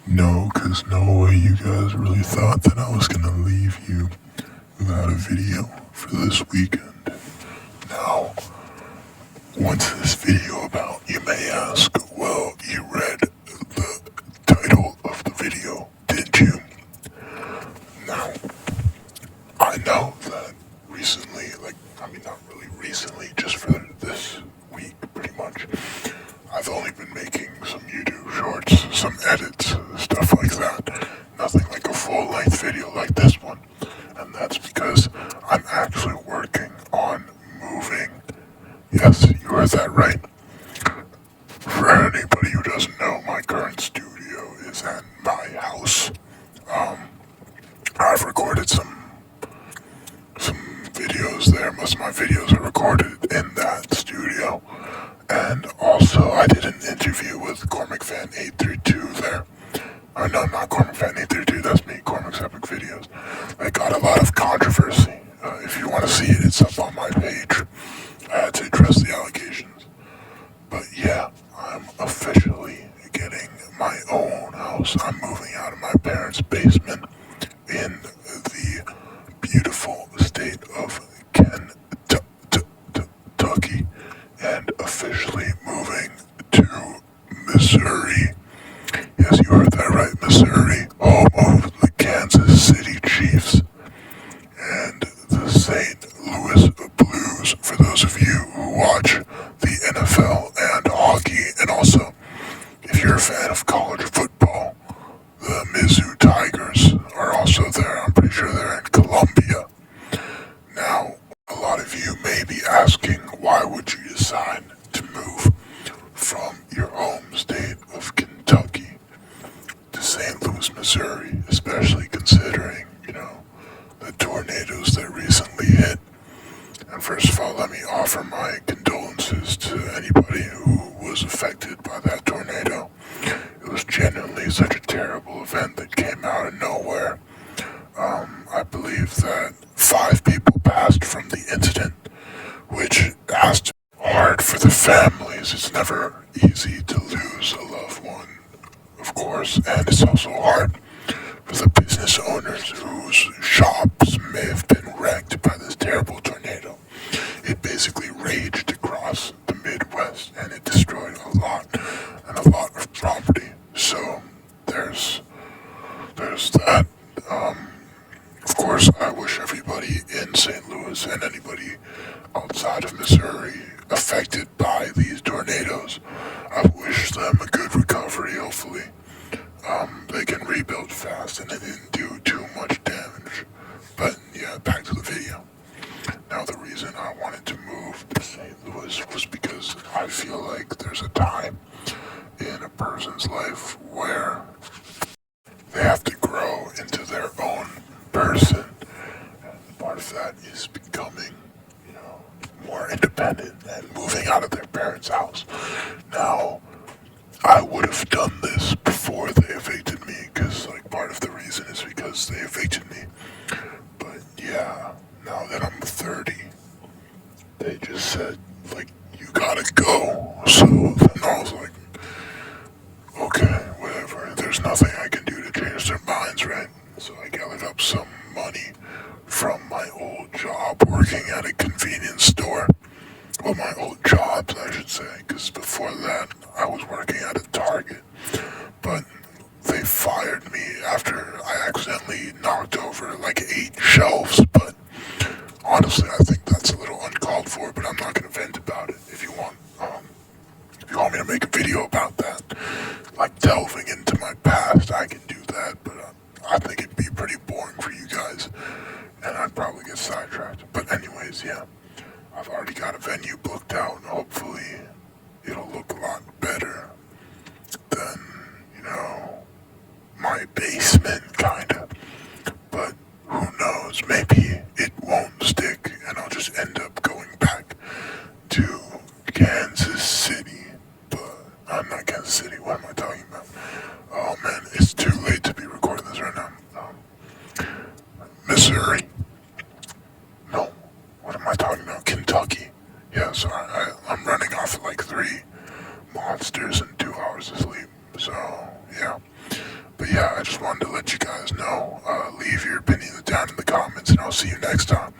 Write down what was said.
No, because no way you guys really thought that I was gonna leave you without a video for this weekend. Now, what's this video about, you may ask? Well, you read the title of the video, did you? Now, I know that recently, not really recently, just for this week, pretty much, I've only been making some YouTube shorts, some edits, stuff like that. Nothing like a full-length video like this one. And that's because I'm actually working on moving. Yes, you heard that right. For anybody who doesn't know, my current studio is at my house. I've recorded some videos there. Most of my videos are recorded in that studio. And also, I did an interview with Cormac Fan 832 there. Oh, no, not Cormac Fan 832, that's me, Cormac's Epic Videos. They got a lot of controversy. If you want to see it, it's up on my page. I had to address the allegations. But yeah, I'm officially getting my own house. I'm moving out of my parents' basement in the beautiful state of Kentucky and officially moving to Missouri. Yes, you heard that right, Missouri, home of the Kansas City Chiefs and the St. Louis Blues, for those of you who watch the NFL and hockey, and also, if you're a fan of college football, the Mizzou Tigers are also there. I'm pretty sure they're in Columbia. Now, a lot of you may be asking, why would you decide to move from your home state of Kentucky to St. Louis, Missouri, especially considering, the tornadoes that recently hit? And first of all, let me offer my condolences to anybody who was affected by that tornado. It was genuinely such a terrible event that came out of nowhere. I believe that 5 people passed from the incident, which has to be hard for the families. It's never easy to lose a loved one, of course, and it's also hard for the business owners whose shops may have been wrecked by this terrible tornado. It basically raged across the Midwest and it destroyed a lot of property. So there's that. Of course, I wish everybody in St. Louis and anybody outside of Missouri affected by these tornadoes, I wish them a good recovery, hopefully. They can rebuild fast and they didn't do too much damage. But yeah, back to the video. Now, the reason I wanted to move to St. Louis was because I feel like there's a time in a person's life where they have to grow into their own person. And part of that is becoming, more independent and moving out of their parents' house. Now, I would have done this before they evicted me, because, part of the reason is because they evicted me. But yeah, now that I'm 30, they just said, you gotta go. So then I was like, okay, whatever. There's nothing I can do to change their minds, right? So I gathered up some money from my old job working at a convenience store. Well, my old jobs, I should say, because before that, I was working at a Target. But they fired me after I accidentally knocked over 8 shelves. But honestly, I think that's a little uncalled for, but I'm not going to vent about it. If you want me to make a video about that, delving into my past, I can do that, but I think it'd be pretty boring for you guys, and I'd probably get sidetracked. But anyways, yeah, I've already got a venue booked out. Hopefully, it'll look a lot better than, my basement, kinda. But who knows, maybe it won't stick, and I'll just end up going back to Kansas City. But I'm not Kansas City, what am I talking about? Oh man, it's too late to be recording this right now. Missouri. No, what am I talking about? Kentucky. Yeah, so yeah, I just wanted to let you guys know. Leave your opinions down in the comments, and I'll see you next time.